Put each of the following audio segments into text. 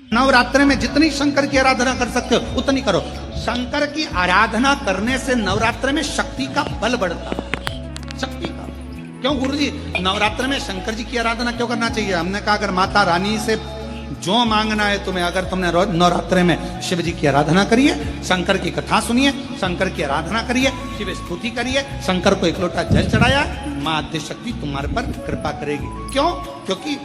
नवरात्र में जितनी शंकर की आराधना कर सकते हो उतनी करो। शंकर की आराधना करने से नवरात्र में शक्ति का बल बढ़ता है, शक्ति का। क्यों गुरुजी नवरात्र में शंकर जी की आराधना क्यों करना चाहिए? हमने कहा अगर माता रानी से जो मांगना है तुम्हें, अगर तुमने नवरात्र में शिव जी की आराधना करिए, शंकर की कथा सुनिए, शंकर की आराधना करिए, शिव स्तुति करिए, शंकर को एक लोटा जल चढ़ाया, मां आद्य शक्ति तुम्हारे पर कृपा करेगी। क्यों? क्योंकि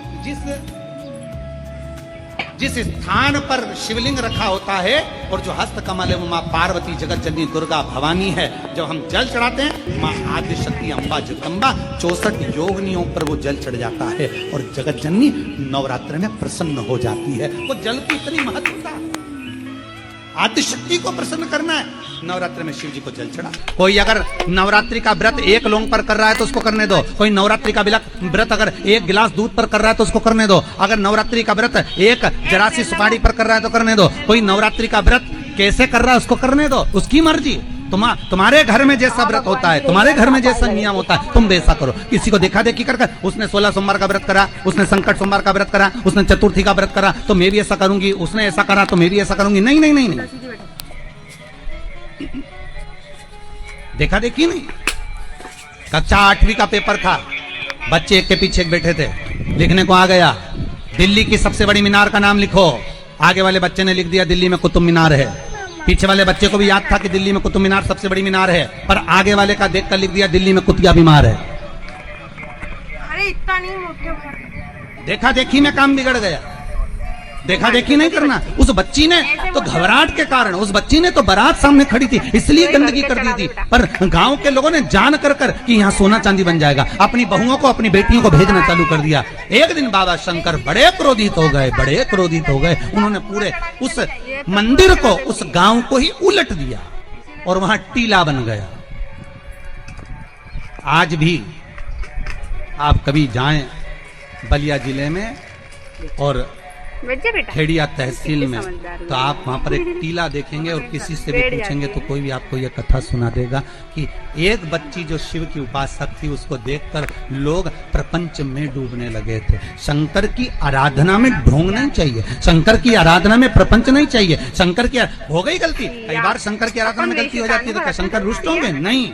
जिस स्थान पर शिवलिंग रखा होता है और जो हस्त कमल है वो मां पार्वती जगत जननी दुर्गा भवानी है। जब हम जल चढ़ाते हैं मां आद्य शक्ति अम्बा जगदम्बा 64 योगिनियों पर वो जल चढ़ जाता है और जगत जननी नवरात्र में प्रसन्न हो जाती है। वो जल की इतनी महत्वता, आद्य शक्ति को प्रसन्न करना है, नवरात्र में शिव जी को जल चढ़ा। कोई अगर नवरात्रि का व्रत एक लौंग पर कर रहा है तो उसको करने दो। कोई नवरात्रि का व्रत अगर एक गिलास दूध पर कर रहा है तो उसको करने दो। अगर नवरात्रि का व्रत एक जरासी सुपारी पर कर रहा है तो करने दो। कोई नवरात्रि का व्रत कैसे कर रहा है उसको करने दो, उसकी मर्जी। तुम्हारे घर में जैसा व्रत होता है, तुम्हारे घर में जैसा नियम होता है, तुम वैसा करो। किसी को देखा देखी कर उसने 16 सोमवार का व्रत करा, उसने संकट सोमवार का व्रत करा, उसने चतुर्थी का व्रत करा तो मैं भी ऐसा करूंगी, उसने ऐसा करा तो मैं भी ऐसा करूंगी। नहीं नहीं नहीं नहीं, देखा देखी नहीं। कक्षा 8वीं का पेपर था, बच्चे एक के पीछे एक बैठे थे, लिखने को आ गया दिल्ली की सबसे बड़ी मीनार का नाम लिखो। आगे वाले बच्चे ने लिख दिया दिल्ली में कुतुब मीनार है। पीछे वाले बच्चे को भी याद था कि दिल्ली में कुतुब मीनार सबसे बड़ी मीनार है, पर आगे वाले का देखकर लिख दिया दिल्ली में कुतिया बीमार है। अरे इतना नहीं, देखा देखी में काम बिगड़ गया। देखा देखी नहीं करना। उस बच्ची ने तो घबराहट के कारण, उस बच्ची ने तो बारात सामने खड़ी थी इसलिए गंदगी कर दी थी, पर गांव के लोगों ने जान कर कि यहाँ सोना चांदी बन जाएगा, अपनी बहुओं को अपनी बेटियों को भेजना चालू कर दिया। एक दिन बाबा शंकर बड़े क्रोधित हो गए, बड़े क्रोधित हो गए। उन्होंने पूरे उस मंदिर को, उस गांव को ही उलट दिया और वहां टीला बन गया। आज भी आप कभी जाएं बलिया जिले में और खेड़िया तहसील में तो आप वहां पर एक टीला देखेंगे और किसी से भी पूछेंगे तो कोई भी आपको यह कथा सुना देगा कि एक बच्ची जो शिव की उपासक थी उसको देखकर लोग प्रपंच में डूबने लगे थे। शंकर की आराधना में ढोंग नहीं चाहिए, शंकर की आराधना में प्रपंच नहीं चाहिए। शंकर की हो गई गलती, कई बार शंकर की आराधना में गलती हो जाती है तो क्या शंकर रुष्ट होंगे? नहीं,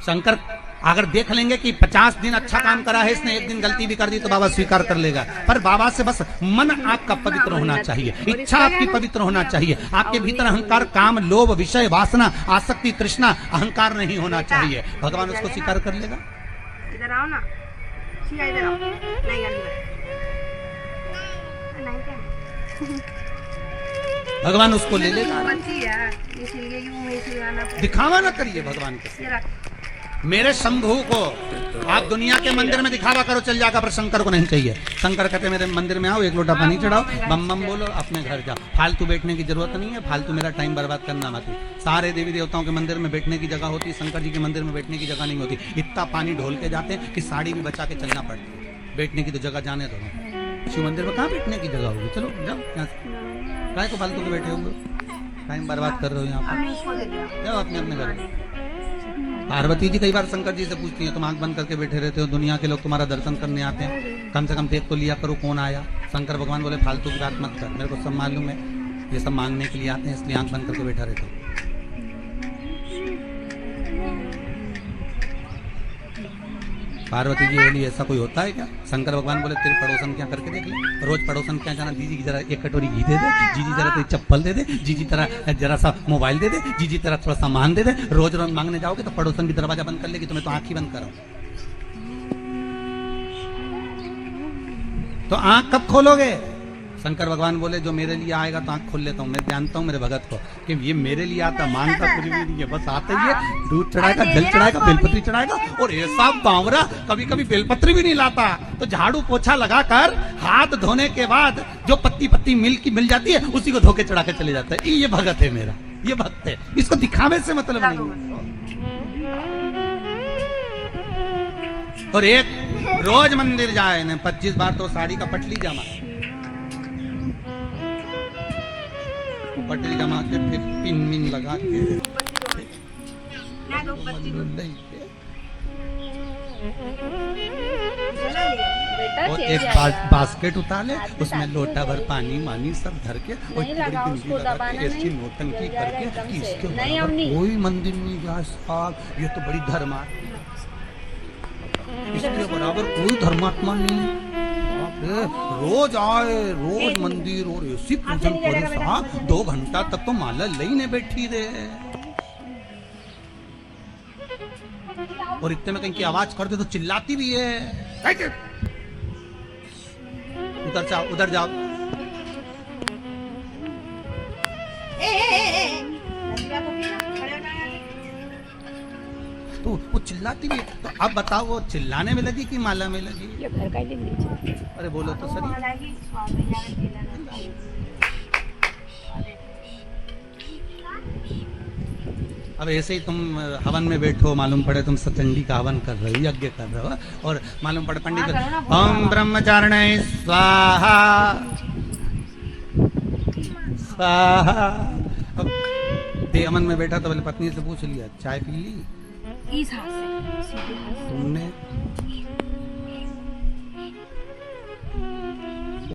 शंकर अगर देख लेंगे कि 50 दिन अच्छा काम करा है इसने, एक दिन गलती भी कर दी तो बाबा स्वीकार कर लेगा। पर बाबा से बस मन आपका पवित्र होना चाहिए, इच्छा आपकी पवित्र होना चाहिए, आपके भीतर अहंकार, काम, लोभ, विषय, वासना, आसक्ति, तृष्णा, अहंकार नहीं होना चाहिए। भगवान उसको स्वीकार कर लेगा। इधर आओ ना, इधर आओ। नहीं भगवान उसको ले लेगा। दिखावा ना करिए भगवान के। मेरे शंभू को आप दुनिया के मंदिर में दिखावा करो चल जाएगा, पर शंकर को नहीं चाहिए। शंकर कहते मेरे मंदिर में आओ, एक लोटा पानी चढ़ाओ, बम बम बोलो, अपने घर जाओ। फालतू बैठने की जरूरत नहीं है, फालतू मेरा टाइम बर्बाद करना मत। सारे देवी देवताओं के मंदिर में बैठने की जगह होती, शंकर जी के मंदिर में बैठने की जगह नहीं होती। इतना पानी ढोल के जाते हैं कि साड़ी भी बचा के चलना पड़ती है। बैठने की तो जगह जाने दो। शिव मंदिर में कहाँ बैठने की जगह होगी? चलो जाओ यहाँ से, काय को फालतू के बैठे होंगे, टाइम बर्बाद कर रहे हो यहाँ पर, जाओ अपने अपने घर। पार्वती जी कई बार शंकर जी से पूछती हैं तुम आंख बंद करके बैठे रहते हो, दुनिया के लोग तुम्हारा दर्शन करने आते हैं, कम से कम देख तो लिया करो कौन आया। शंकर भगवान बोले फालतू की बात मत कर, मेरे को सब मालूम है, ये सब मांगने के लिए आते हैं इसलिए आंख बंद करके बैठा रहता हूँ। पार्वती जी बोली ऐसा कोई होता है क्या? शंकर भगवान बोले तेरे पड़ोसन क्या करके देख ले, रोज पड़ोसन क्या जाना, जीजी जरा एक कटोरी घी दे दे, जीजी जरा तेरी चप्पल दे दे, जीजी तरह जरा सा मोबाइल दे दे, जीजी तरह थोड़ा सामान दे दे। रोज रोज मांगने जाओगे तो पड़ोसन भी दरवाजा बंद कर लेगी, तुम्हें तो आंख ही बंद करो। तो आंख कब खोलोगे? शंकर भगवान बोले जो मेरे लिए आएगा तो आंख खोल लेता हूँ। मैं जानता हूँ मेरे भगत को कि ये मेरे लिए आता, मांगता कुछ भी नहीं है, बस आता ही है, दूध चढ़ाएगा, जल चढ़ाएगा, बेलपत्री चढ़ाएगा, और ऐसा बावरा कभी कभी बेलपत्री भी नहीं लाता तो झाड़ू पोछा लगाकर हाथ धोने के बाद जो पत्ती पत्ती मिल जाती है उसी को धोके चढ़ा के चले जाता है। ये भगत है मेरा, ये भक्त है, इसको दिखावे से मतलब नहीं। और एक रोज मंदिर जाए न 25 बार तो साड़ी का पटली जमा, पटली जमा के फिर पिन मिन लगा के चला ले। बेटा और चेंज एक आएगा। बास्केट उतार ले, उसमें लोटा भर पानी मानी सब धर के और नहीं पूरी लगा, बिंदी उसको लगा दबाना के ऐसी नहीं। नौटंकी गिर जाएगा करके एकदम कि से। इसके नहीं, बराबर अम्मी। कोई मंदिर नहीं गया साहब, ये तो बड़ी धर्मा, इसके बराबर कोई धर्मात्मा नहीं। बाप रे, रोज आए रोज मंदिर और ऐसी पूजन करे साहब, 2 घंटा तक तो माला लईने बैठी रहे। और इतने में कहीं की आवाज कर दे तो चिल्लाती भी है। उधर जाओ, उधर जाओ। नदिया तो पीना, खड़े हो जाएगा। तो वो चिल्लाती भी है। तो अब बताओ वो चिल्लाने में लगी कि माला में लगी? ये घर का ही ले लीजिए। अरे बोलो तो सही। हालांकि स्वाद में जाकर पीना नहीं। अब ऐसे ही तुम हवन में बैठो, मालूम पड़े तुम सतंडी का हवन कर रहे हो, यज्ञ कर रहे हो, और मालूम पड़े पंडित हाँ, करो ना, बोलो ओम ना। ब्रह्मचारिणे स्वाहा स्वाहा। अब ये अमन में बैठा तो बोले पत्नी से पूछ लिया चाय पी ली इस हाथ से सीधे हाथ से। तुमने?